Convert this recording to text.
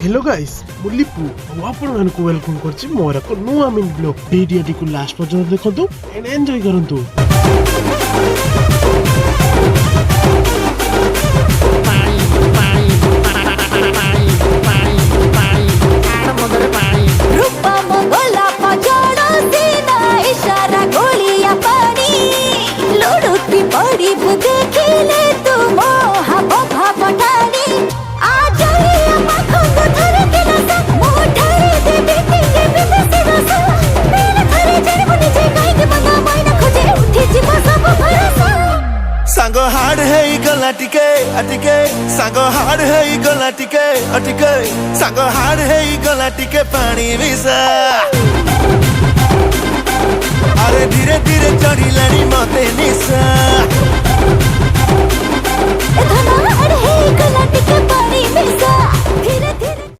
Hello guys मुलिपु आपण मानकु welcome करछि मोर एक नुवा मिन ब्लॉग वीडियो को लास्ट पर्यंत देखंतु एंड एन्जॉय करंतु। सांगो हाड है गला टिके अटिके सांगो हाड है गला टिके अटिके सांगो हाड है गला टिके पानी मिसा अरे धीरे धीरे चढ़ी लानी मते निशा हाड है गला टिके पानी मिसा धीरे